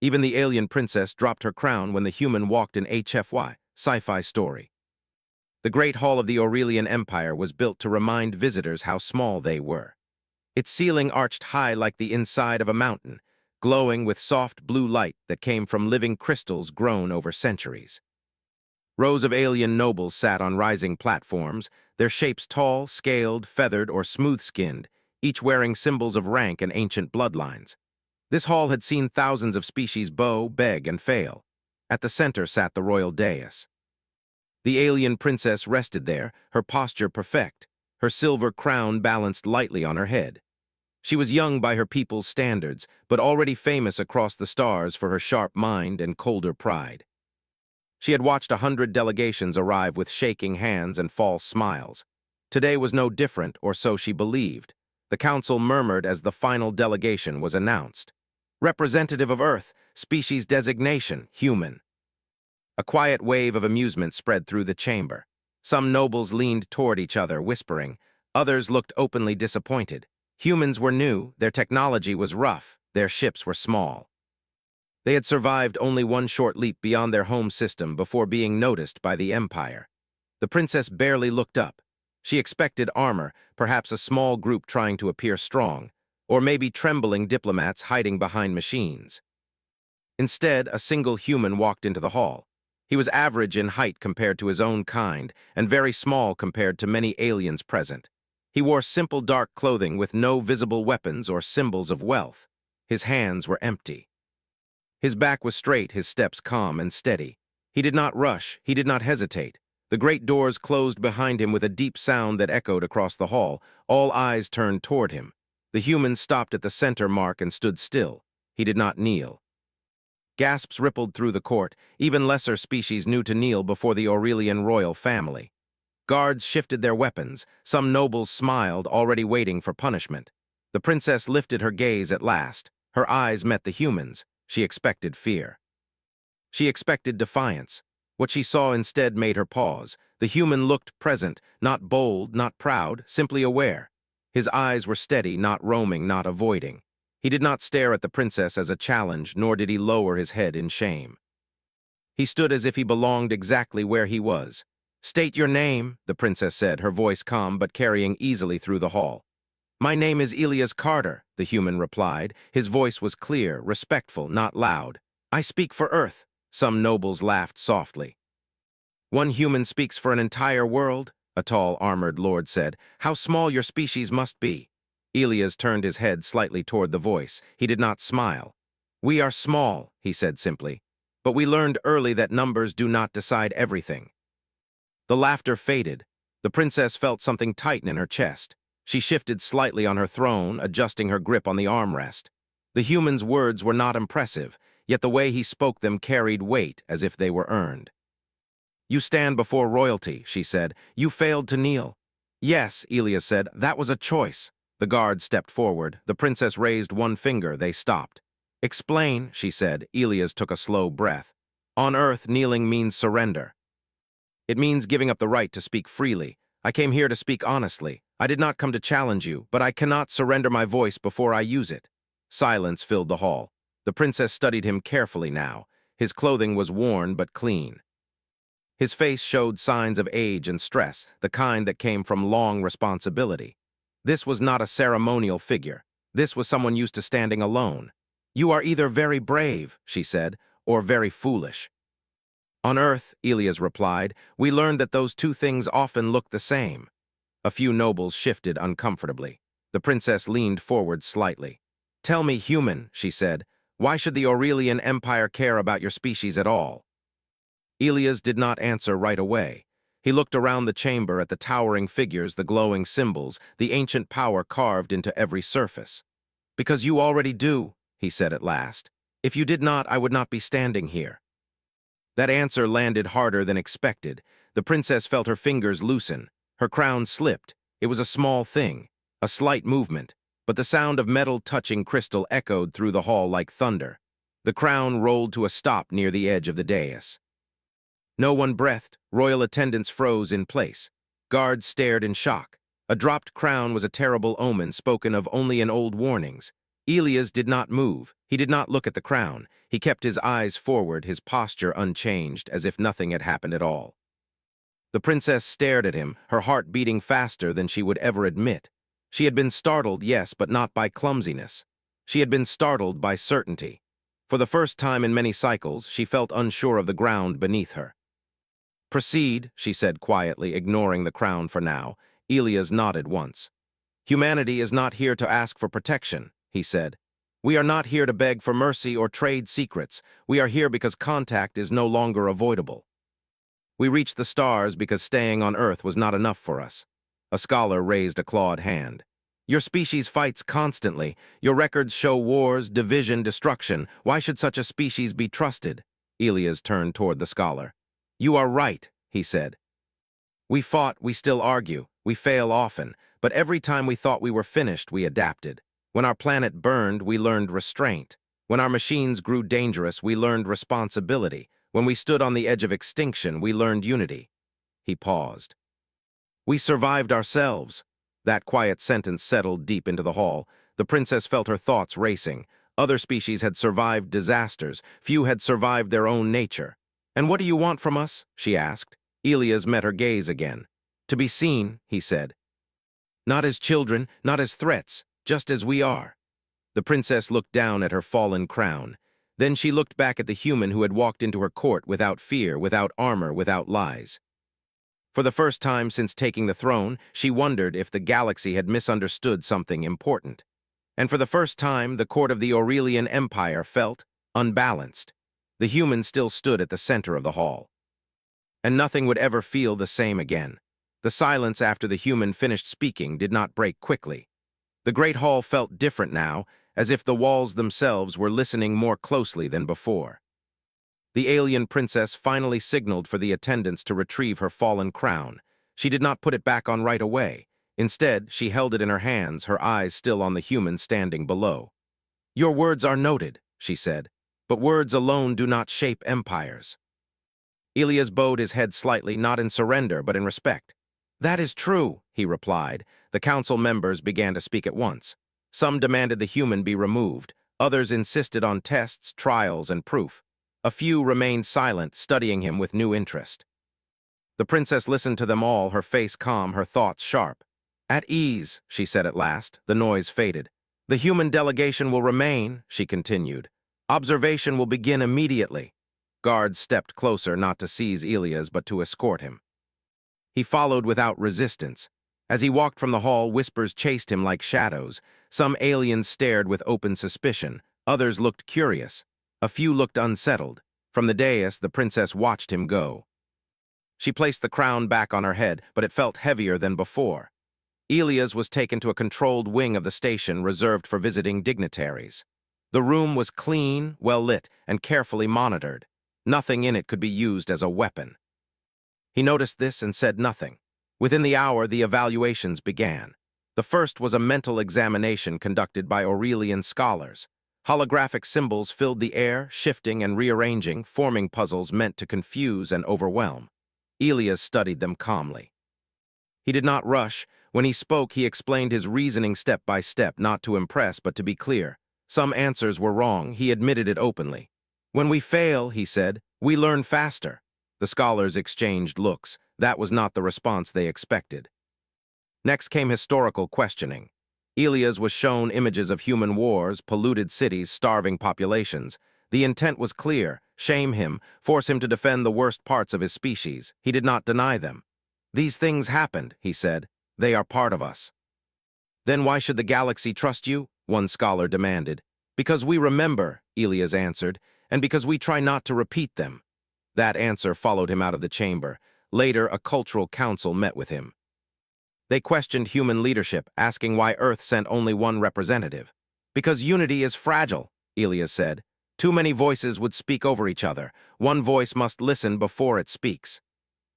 Even the alien princess dropped her crown when the human walked in HFY, Sci-fi Story. The Great Hall of the Aurelian Empire was built to remind visitors how small they were. Its ceiling arched high like the inside of a mountain, glowing with soft blue light that came from living crystals grown over centuries. Rows of alien nobles sat on rising platforms, their shapes tall, scaled, feathered, or smooth-skinned, each wearing symbols of rank and ancient bloodlines. This hall had seen thousands of species bow, beg, and fail. At the center sat the royal dais. The alien princess rested there, her posture perfect, her silver crown balanced lightly on her head. She was young by her people's standards, but already famous across the stars for her sharp mind and colder pride. She had watched 100 delegations arrive with shaking hands and false smiles. Today was no different, or so she believed. The council murmured as the final delegation was announced. Representative of Earth, species designation, human. A quiet wave of amusement spread through the chamber. Some nobles leaned toward each other, whispering. Others looked openly disappointed. Humans were new, their technology was rough, their ships were small. They had survived only one short leap beyond their home system before being noticed by the Empire. The princess barely looked up. She expected armor, perhaps a small group trying to appear strong, or maybe trembling diplomats hiding behind machines. Instead, a single human walked into the hall. He was average in height compared to his own kind, and very small compared to many aliens present. He wore simple dark clothing with no visible weapons or symbols of wealth. His hands were empty. His back was straight, his steps calm and steady. He did not rush, he did not hesitate. The great doors closed behind him with a deep sound that echoed across the hall. All eyes turned toward him. The human stopped at the center mark and stood still. He did not kneel. Gasps rippled through the court. Even lesser species knew to kneel before the Aurelian royal family. Guards shifted their weapons. Some nobles smiled, already waiting for punishment. The princess lifted her gaze at last. Her eyes met the human's. She expected fear. She expected defiance. What she saw instead made her pause. The human looked present, not bold, not proud, simply aware. His eyes were steady, not roaming, not avoiding. He did not stare at the princess as a challenge, nor did he lower his head in shame. He stood as if he belonged exactly where he was. "State your name," the princess said, her voice calm but carrying easily through the hall. "My name is Elias Carter," the human replied. His voice was clear, respectful, not loud. "I speak for Earth." Some nobles laughed softly. "One human speaks for an entire world," a tall, armored lord said. "How small your species must be." Elias turned his head slightly toward the voice. He did not smile. "We are small," he said simply. "But we learned early that numbers do not decide everything." The laughter faded. The princess felt something tighten in her chest. She shifted slightly on her throne, adjusting her grip on the armrest. The human's words were not impressive, yet the way he spoke them carried weight as if they were earned. "You stand before royalty," she said. "You failed to kneel." "Yes," Elias said, "that was a choice." The guard stepped forward. The princess raised one finger. They stopped. "Explain," she said. Elias took a slow breath. "On Earth, kneeling means surrender. It means giving up the right to speak freely. I came here to speak honestly. I did not come to challenge you, but I cannot surrender my voice before I use it." Silence filled the hall. The princess studied him carefully now. His clothing was worn but clean. His face showed signs of age and stress, the kind that came from long responsibility. This was not a ceremonial figure. This was someone used to standing alone. "You are either very brave," she said, "or very foolish." "On Earth," Elias replied, "we learned that those two things often look the same." A few nobles shifted uncomfortably. The princess leaned forward slightly. "Tell me, human," she said, "why should the Aurelian Empire care about your species at all?" Elias did not answer right away. He looked around the chamber at the towering figures, the glowing symbols, the ancient power carved into every surface. "Because you already do," he said at last. "If you did not, I would not be standing here." That answer landed harder than expected. The princess felt her fingers loosen. Her crown slipped. It was a small thing, a slight movement, but the sound of metal touching crystal echoed through the hall like thunder. The crown rolled to a stop near the edge of the dais. No one breathed. Royal attendants froze in place. Guards stared in shock. A dropped crown was a terrible omen spoken of only in old warnings. Elias did not move. He did not look at the crown. He kept his eyes forward, his posture unchanged, as if nothing had happened at all. The princess stared at him, her heart beating faster than she would ever admit. She had been startled, yes, but not by clumsiness. She had been startled by certainty. For the first time in many cycles, she felt unsure of the ground beneath her. "Proceed," she said quietly, ignoring the crown for now. Elias nodded once. "Humanity is not here to ask for protection," he said. "We are not here to beg for mercy or trade secrets. We are here because contact is no longer avoidable. We reached the stars because staying on Earth was not enough for us." A scholar raised a clawed hand. "Your species fights constantly. Your records show wars, division, destruction. Why should such a species be trusted?" Elias turned toward the scholar. "You are right," he said. "We fought, we still argue, we fail often, but every time we thought we were finished, we adapted. When our planet burned, we learned restraint. When our machines grew dangerous, we learned responsibility. When we stood on the edge of extinction, we learned unity." He paused. "We survived ourselves." That quiet sentence settled deep into the hall. The princess felt her thoughts racing. Other species had survived disasters. Few had survived their own nature. "And what do you want from us?" she asked. Elias met her gaze again. "To be seen," he said. "Not as children, not as threats, just as we are." The princess looked down at her fallen crown. Then she looked back at the human who had walked into her court without fear, without armor, without lies. For the first time since taking the throne, she wondered if the galaxy had misunderstood something important. And for the first time, the court of the Aurelian Empire felt unbalanced. The human still stood at the center of the hall. And nothing would ever feel the same again. The silence after the human finished speaking did not break quickly. The great hall felt different now, as if the walls themselves were listening more closely than before. The alien princess finally signaled for the attendants to retrieve her fallen crown. She did not put it back on right away. Instead, she held it in her hands, her eyes still on the human standing below. "Your words are noted," she said, "but words alone do not shape empires." Elias bowed his head slightly, not in surrender, but in respect. "That is true," he replied. The council members began to speak at once. Some demanded the human be removed. Others insisted on tests, trials, and proof. A few remained silent, studying him with new interest. The princess listened to them all, her face calm, her thoughts sharp. "At ease," she said at last. The noise faded. "The human delegation will remain," she continued. "Observation will begin immediately." Guards stepped closer, not to seize Elias, but to escort him. He followed without resistance. As he walked from the hall, whispers chased him like shadows. Some aliens stared with open suspicion. Others looked curious. A few looked unsettled. From the dais, the princess watched him go. She placed the crown back on her head, but it felt heavier than before. Elias was taken to a controlled wing of the station reserved for visiting dignitaries. The room was clean, well lit, and carefully monitored. Nothing in it could be used as a weapon. He noticed this and said nothing. Within the hour, the evaluations began. The first was a mental examination conducted by Aurelian scholars. Holographic symbols filled the air, shifting and rearranging, forming puzzles meant to confuse and overwhelm. Elias studied them calmly. He did not rush. When he spoke, he explained his reasoning step by step, not to impress, but to be clear. Some answers were wrong. He admitted it openly. "When we fail," he said, "we learn faster." The scholars exchanged looks. That was not the response they expected. Next came historical questioning. Elias was shown images of human wars, polluted cities, starving populations. The intent was clear: shame him, force him to defend the worst parts of his species. He did not deny them. "These things happened," he said. "They are part of us." "Then why should the galaxy trust you?" one scholar demanded. "Because we remember," Elias answered, "and because we try not to repeat them." That answer followed him out of the chamber. Later, a cultural council met with him. They questioned human leadership, asking why Earth sent only one representative. "Because unity is fragile," Elias said. "Too many voices would speak over each other. One voice must listen before it speaks."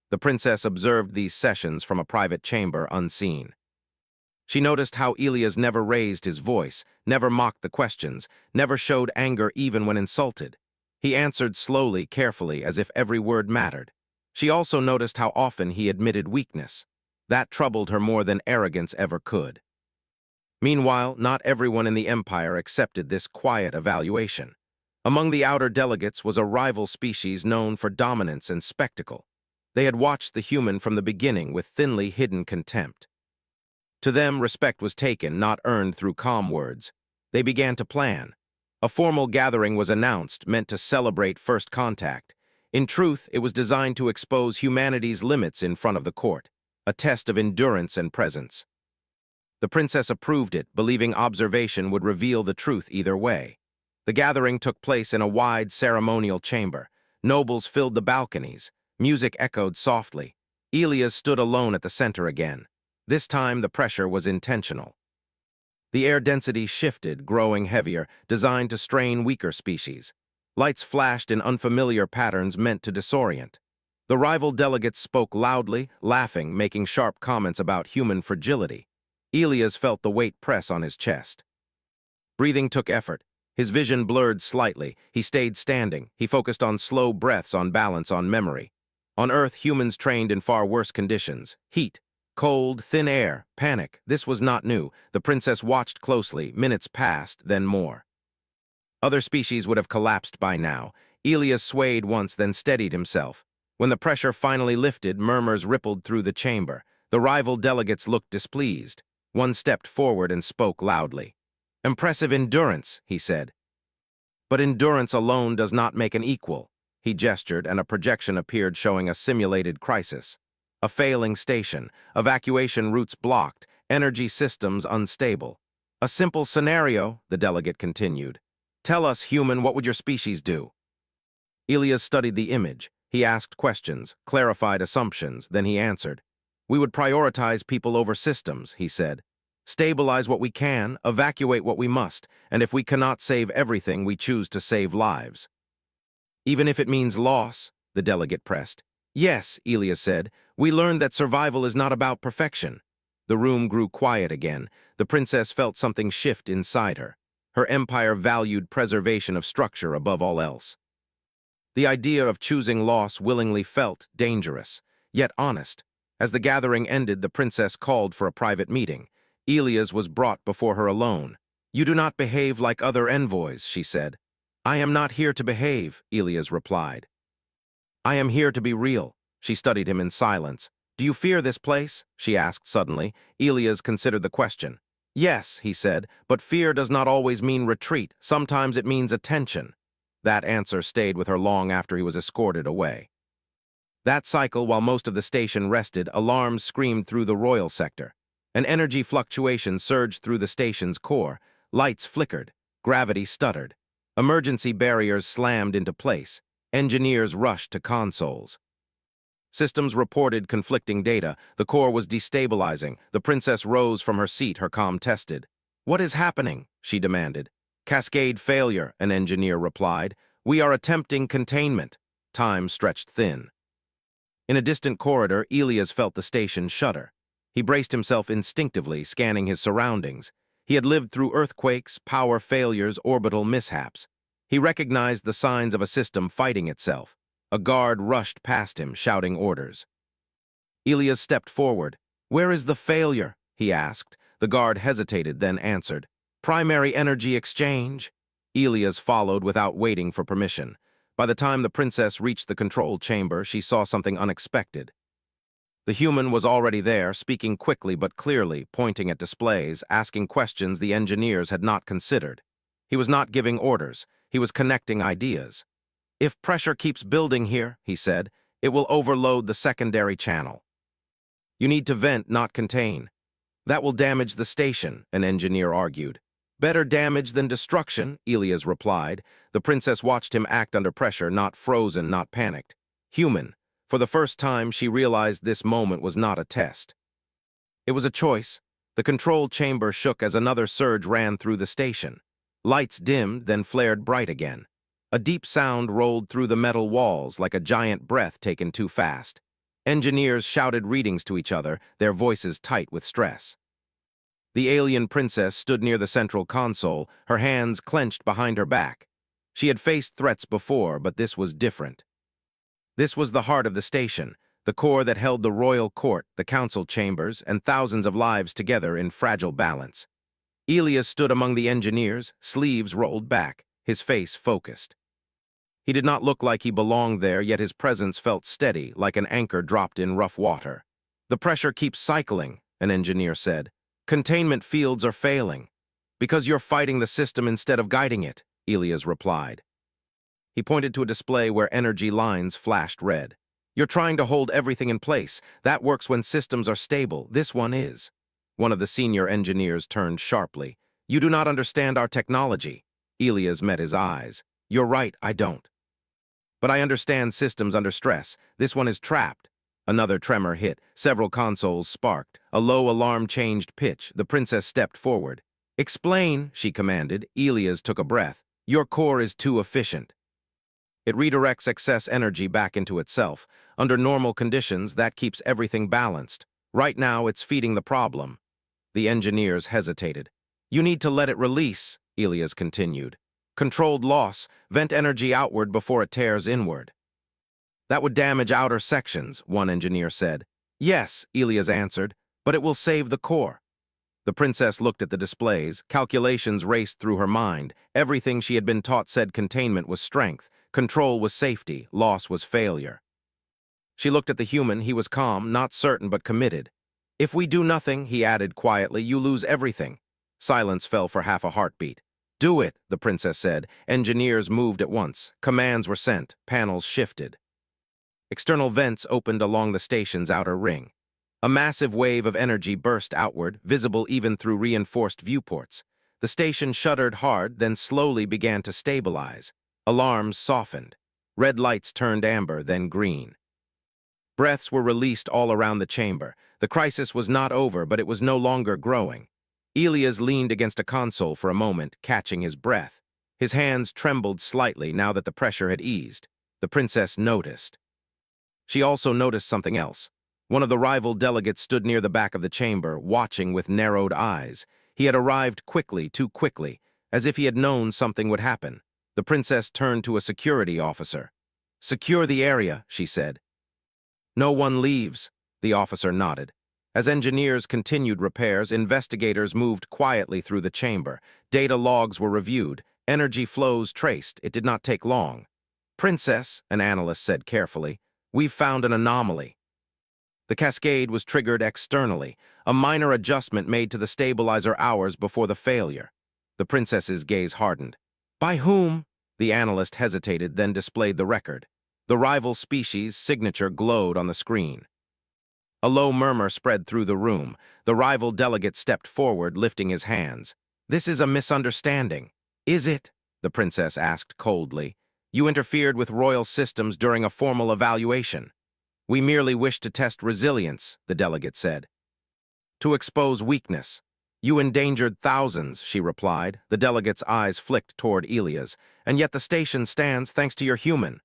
The princess observed these sessions from a private chamber, unseen. She noticed how Elias never raised his voice, never mocked the questions, never showed anger even when insulted. He answered slowly, carefully, as if every word mattered. She also noticed how often he admitted weakness. That troubled her more than arrogance ever could. Meanwhile, not everyone in the Empire accepted this quiet evaluation. Among the outer delegates was a rival species known for dominance and spectacle. They had watched the human from the beginning with thinly hidden contempt. To them, respect was taken, not earned through calm words. They began to plan. A formal gathering was announced, meant to celebrate first contact. In truth, it was designed to expose humanity's limits in front of the court, a test of endurance and presence. The princess approved it, believing observation would reveal the truth either way. The gathering took place in a wide ceremonial chamber. Nobles filled the balconies. Music echoed softly. Elias stood alone at the center again. This time, the pressure was intentional. The air density shifted, growing heavier, designed to strain weaker species. Lights flashed in unfamiliar patterns meant to disorient. The rival delegates spoke loudly, laughing, making sharp comments about human fragility. Elias felt the weight press on his chest. Breathing took effort. His vision blurred slightly. He stayed standing. He focused on slow breaths, on balance, on memory. On Earth, humans trained in far worse conditions. Heat, cold, thin air, panic. This was not new. The princess watched closely. Minutes passed, then more. Other species would have collapsed by now. Elias swayed once, then steadied himself. When the pressure finally lifted, murmurs rippled through the chamber. The rival delegates looked displeased. One stepped forward and spoke loudly. "Impressive endurance," he said. "But endurance alone does not make an equal." He gestured, and a projection appeared showing a simulated crisis. A failing station, evacuation routes blocked, energy systems unstable. "A simple scenario," the delegate continued. "Tell us, human, what would your species do?" Elias studied the image. He asked questions, clarified assumptions, then he answered. "We would prioritize people over systems," he said. "Stabilize what we can, evacuate what we must, and if we cannot save everything, we choose to save lives." "Even if it means loss," the delegate pressed. "Yes," Elias said. "We learned that survival is not about perfection." The room grew quiet again. The princess felt something shift inside her. Her empire valued preservation of structure above all else. The idea of choosing loss willingly felt dangerous, yet honest. As the gathering ended, the princess called for a private meeting. Elias was brought before her alone. "You do not behave like other envoys," she said. "I am not here to behave," Elias replied. "I am here to be real." She studied him in silence. "Do you fear this place?" she asked suddenly. Elias considered the question. "Yes," he said, "but fear does not always mean retreat. Sometimes it means attention." That answer stayed with her long after he was escorted away. That cycle, while most of the station rested, alarms screamed through the royal sector. An energy fluctuation surged through the station's core. Lights flickered. Gravity stuttered. Emergency barriers slammed into place. Engineers rushed to consoles. Systems reported conflicting data. The core was destabilizing. The princess rose from her seat, her comm tested. "What is happening?" she demanded. "Cascade failure," an engineer replied. "We are attempting containment." Time stretched thin. In a distant corridor, Elias felt the station shudder. He braced himself instinctively, scanning his surroundings. He had lived through earthquakes, power failures, orbital mishaps. He recognized the signs of a system fighting itself. A guard rushed past him, shouting orders. Elias stepped forward. "Where is the failure?" he asked. The guard hesitated, then answered. "Primary energy exchange." Elias followed without waiting for permission. By the time the princess reached the control chamber, she saw something unexpected. The human was already there, speaking quickly but clearly, pointing at displays, asking questions the engineers had not considered. He was not giving orders. He was connecting ideas. "If pressure keeps building here," he said, "it will overload the secondary channel. You need to vent, not contain." "That will damage the station," an engineer argued. "Better damage than destruction," Elias replied. The princess watched him act under pressure, not frozen, not panicked. Human. For the first time, she realized this moment was not a test. It was a choice. The control chamber shook as another surge ran through the station. Lights dimmed, then flared bright again. A deep sound rolled through the metal walls like a giant breath taken too fast. Engineers shouted readings to each other, their voices tight with stress. The alien princess stood near the central console, her hands clenched behind her back. She had faced threats before, but this was different. This was the heart of the station, the core that held the royal court, the council chambers, and thousands of lives together in fragile balance. Elias stood among the engineers, sleeves rolled back, his face focused. He did not look like he belonged there, yet his presence felt steady, like an anchor dropped in rough water. "The pressure keeps cycling," an engineer said. "Containment fields are failing." "Because you're fighting the system instead of guiding it," Elias replied. He pointed to a display where energy lines flashed red. "You're trying to hold everything in place. That works when systems are stable. This one is." One of the senior engineers turned sharply. "You do not understand our technology." Elias met his eyes. "You're right, I don't. But I understand systems under stress. This one is trapped." Another tremor hit. Several consoles sparked. A low alarm changed pitch. The princess stepped forward. "Explain," she commanded. Elias took a breath. "Your core is too efficient. It redirects excess energy back into itself. Under normal conditions, that keeps everything balanced. Right now, it's feeding the problem." The engineers hesitated. "You need to let it release," Elias continued. "Controlled loss, vent energy outward before it tears inward." "That would damage outer sections," one engineer said. "Yes," Elias answered, "but it will save the core." The princess looked at the displays. Calculations raced through her mind. Everything she had been taught said containment was strength, control was safety, loss was failure. She looked at the human. He was calm, not certain but committed. "If we do nothing," he added quietly, "you lose everything." Silence fell for half a heartbeat. "Do it," the princess said. Engineers moved at once. Commands were sent. Panels shifted. External vents opened along the station's outer ring. A massive wave of energy burst outward, visible even through reinforced viewports. The station shuddered hard, then slowly began to stabilize. Alarms softened. Red lights turned amber, then green. Breaths were released all around the chamber. The crisis was not over, but it was no longer growing. Elias leaned against a console for a moment, catching his breath. His hands trembled slightly now that the pressure had eased. The princess noticed. She also noticed something else. One of the rival delegates stood near the back of the chamber, watching with narrowed eyes. He had arrived quickly, too quickly, as if he had known something would happen. The princess turned to a security officer. "Secure the area," she said. "No one leaves," the officer nodded. As engineers continued repairs, investigators moved quietly through the chamber. Data logs were reviewed, energy flows traced. It did not take long. "Princess," an analyst said carefully, "we've found an anomaly." The cascade was triggered externally, a minor adjustment made to the stabilizer hours before the failure. The princess's gaze hardened. "By whom?" The analyst hesitated, then displayed the record. The rival species' signature glowed on the screen. A low murmur spread through the room. The rival delegate stepped forward, lifting his hands. "This is a misunderstanding." "Is it?" the princess asked coldly. "You interfered with royal systems during a formal evaluation." "We merely wish to test resilience," the delegate said. "To expose weakness." "You endangered thousands," she replied. The delegate's eyes flicked toward Elias. "And yet the station stands thanks to your human."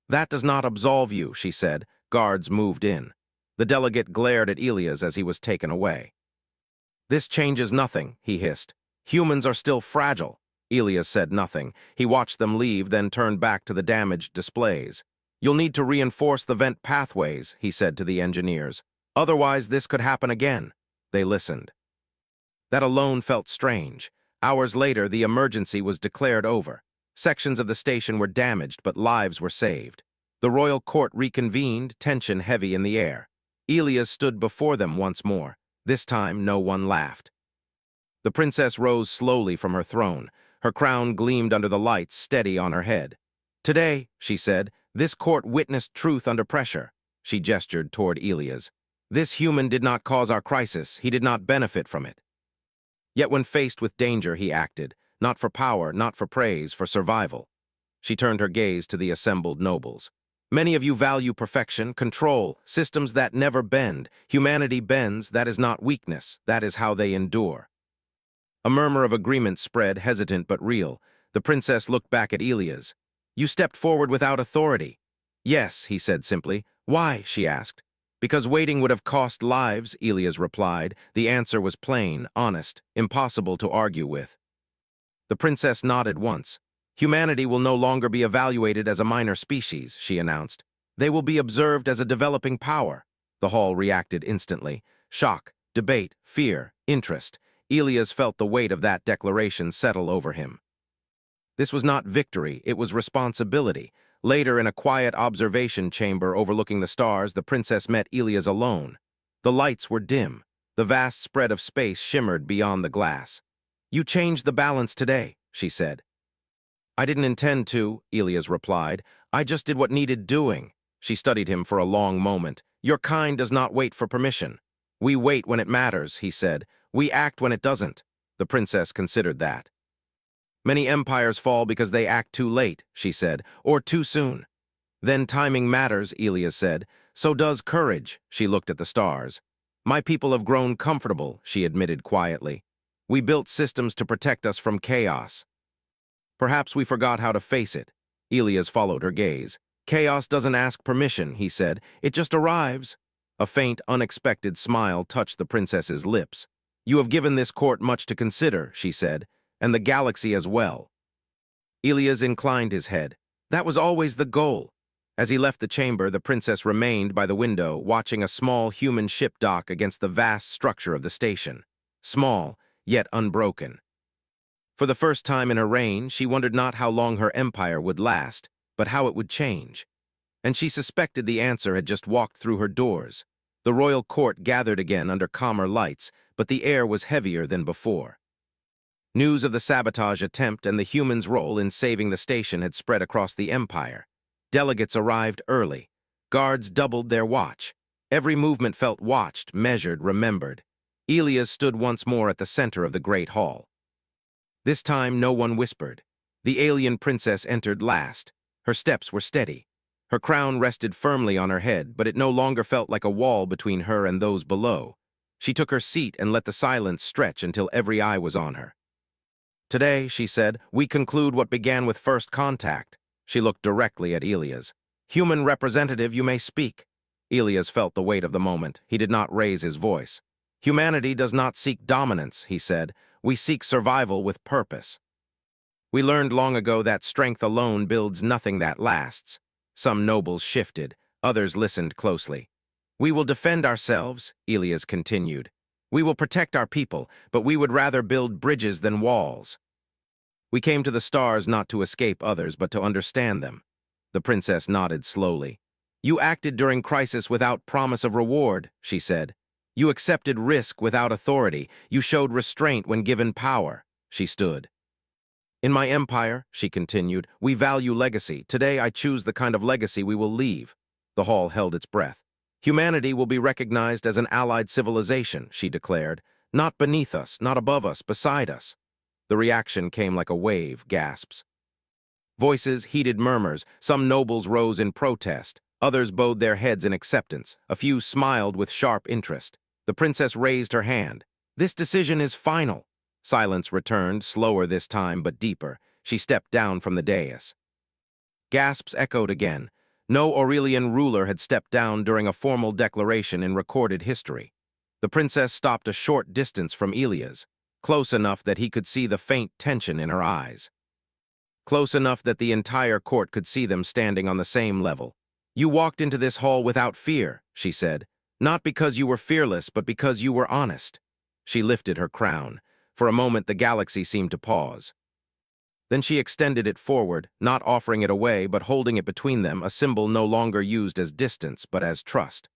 "That does not absolve you," she said. Guards moved in. The delegate glared at Elias as he was taken away. "This changes nothing," he hissed. "Humans are still fragile." Elias said nothing. He watched them leave, then turned back to the damaged displays. "You'll need to reinforce the vent pathways," he said to the engineers. "Otherwise, this could happen again." They listened. That alone felt strange. Hours later, the emergency was declared over. Sections of the station were damaged, but lives were saved. The royal court reconvened, tension heavy in the air. Elias stood before them once more. This time, no one laughed. The princess rose slowly from her throne. Her crown gleamed under the lights, steady on her head. "Today," she said, "this court witnessed truth under pressure." She gestured toward Elias. "This human did not cause our crisis. He did not benefit from it. Yet when faced with danger, he acted, not for power, not for praise, for survival." She turned her gaze to the assembled nobles. "Many of you value perfection, control, systems that never bend. Humanity bends, that is not weakness, that is how they endure." A murmur of agreement spread, hesitant but real. The princess looked back at Elias. "You stepped forward without authority." "Yes," he said simply. "Why?" she asked. "Because waiting would have cost lives," Elias replied. The answer was plain, honest, impossible to argue with. The princess nodded once. "Humanity will no longer be evaluated as a minor species," she announced. "They will be observed as a developing power." The hall reacted instantly. Shock, debate, fear, interest. Elias felt the weight of that declaration settle over him. This was not victory, it was responsibility. Later, in a quiet observation chamber overlooking the stars, the princess met Elias alone. The lights were dim. The vast spread of space shimmered beyond the glass. "You changed the balance today," she said. "I didn't intend to," Elias replied. "I just did what needed doing." She studied him for a long moment. "Your kind does not wait for permission." "We wait when it matters," he said. "We act when it doesn't." The princess considered that. "Many empires fall because they act too late," she said, "or too soon." "Then timing matters," Elias said. "So does courage." She looked at the stars. "My people have grown comfortable," she admitted quietly. "We built systems to protect us from chaos. Perhaps we forgot how to face it." Elias followed her gaze. "Chaos doesn't ask permission," he said. "It just arrives." A faint, unexpected smile touched the princess's lips. "You have given this court much to consider," she said, "and the galaxy as well." Elias inclined his head. "That was always the goal." As he left the chamber, the princess remained by the window, watching a small human ship dock against the vast structure of the station. Small, yet unbroken. For the first time in her reign, she wondered not how long her empire would last, but how it would change. And she suspected the answer had just walked through her doors. The royal court gathered again under calmer lights, but the air was heavier than before. News of the sabotage attempt and the humans' role in saving the station had spread across the empire. Delegates arrived early. Guards doubled their watch. Every movement felt watched, measured, remembered. Elias stood once more at the center of the great hall. This time no one whispered. The alien princess entered last. Her steps were steady. Her crown rested firmly on her head, but it no longer felt like a wall between her and those below. She took her seat and let the silence stretch until every eye was on her. "Today," she said, "we conclude what began with first contact." She looked directly at Elias. "Human representative, you may speak." Elias felt the weight of the moment. He did not raise his voice. "Humanity does not seek dominance," he said. "We seek survival with purpose. We learned long ago that strength alone builds nothing that lasts." Some nobles shifted. Others listened closely. "We will defend ourselves," Elias continued. "We will protect our people, but we would rather build bridges than walls. We came to the stars not to escape others, but to understand them." The princess nodded slowly. "You acted during crisis without promise of reward," she said. "You accepted risk without authority. You showed restraint when given power." She stood. "In my empire," she continued, "we value legacy. Today I choose the kind of legacy we will leave." The hall held its breath. "Humanity will be recognized as an allied civilization," she declared. "Not beneath us, not above us, beside us." The reaction came like a wave, gasps. Voices, heated murmurs. Some nobles rose in protest. Others bowed their heads in acceptance. A few smiled with sharp interest. The princess raised her hand. "This decision is final." Silence returned, slower this time, but deeper. She stepped down from the dais. Gasps echoed again. No Aurelian ruler had stepped down during a formal declaration in recorded history. The princess stopped a short distance from Elias, close enough that he could see the faint tension in her eyes. Close enough that the entire court could see them standing on the same level. "You walked into this hall without fear," she said. "Not because you were fearless, but because you were honest." She lifted her crown. For a moment, the galaxy seemed to pause. Then she extended it forward, not offering it away, but holding it between them, a symbol no longer used as distance, but as trust.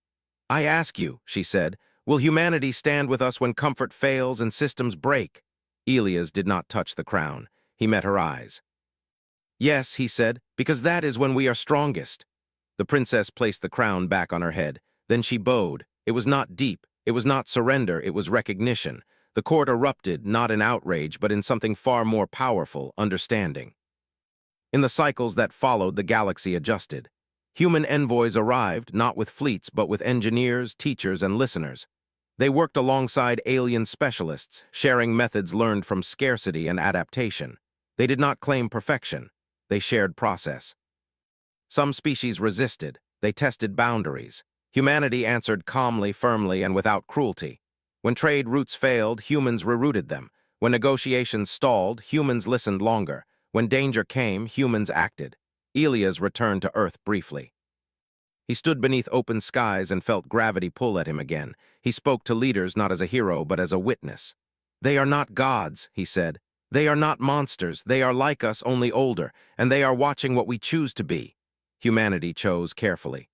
"I ask you," she said, "will humanity stand with us when comfort fails and systems break?" Elias did not touch the crown. He met her eyes. "Yes," he said, "because that is when we are strongest." The princess placed the crown back on her head. Then she bowed. It was not deep. It was not surrender. It was recognition. The court erupted, not in outrage, but in something far more powerful, understanding. In the cycles that followed, the galaxy adjusted. Human envoys arrived, not with fleets, but with engineers, teachers, and listeners. They worked alongside alien specialists, sharing methods learned from scarcity and adaptation. They did not claim perfection. They shared process. Some species resisted. They tested boundaries. Humanity answered calmly, firmly, and without cruelty. When trade routes failed, humans rerouted them. When negotiations stalled, humans listened longer. When danger came, humans acted. Elias returned to Earth briefly. He stood beneath open skies and felt gravity pull at him again. He spoke to leaders not as a hero, but as a witness. "They are not gods," he said. "They are not monsters. They are like us, only older, and they are watching what we choose to be." Humanity chose carefully.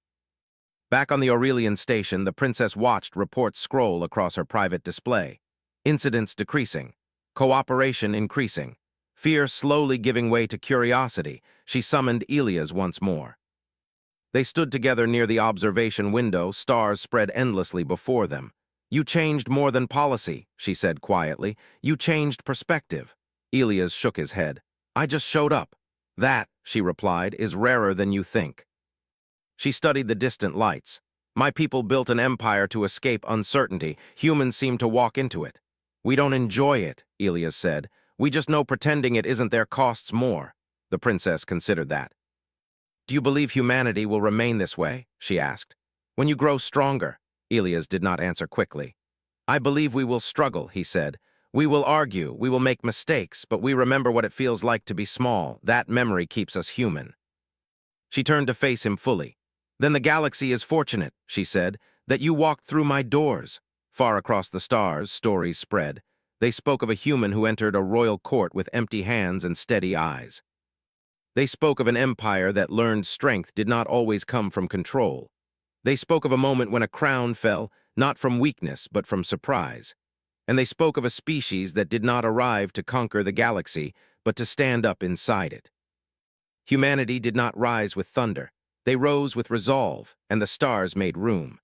Back on the Aurelian station, the princess watched reports scroll across her private display. Incidents decreasing. Cooperation increasing. Fear slowly giving way to curiosity. She summoned Elias once more. They stood together near the observation window, stars spread endlessly before them. "You changed more than policy," she said quietly. "You changed perspective." Elias shook his head. "I just showed up." "That," she replied, "is rarer than you think." She studied the distant lights. "My people built an empire to escape uncertainty. Humans seem to walk into it." "We don't enjoy it," Elias said. "We just know pretending it isn't there costs more." The princess considered that. "Do you believe humanity will remain this way?" she asked. "When you grow stronger?" Elias did not answer quickly. "I believe we will struggle," he said. "We will argue, we will make mistakes, but we remember what it feels like to be small. That memory keeps us human." She turned to face him fully. "Then the galaxy is fortunate," she said, "that you walked through my doors." Far across the stars, stories spread. They spoke of a human who entered a royal court with empty hands and steady eyes. They spoke of an empire that learned strength did not always come from control. They spoke of a moment when a crown fell, not from weakness, but from surprise. And they spoke of a species that did not arrive to conquer the galaxy, but to stand up inside it. Humanity did not rise with thunder. They rose with resolve, and the stars made room.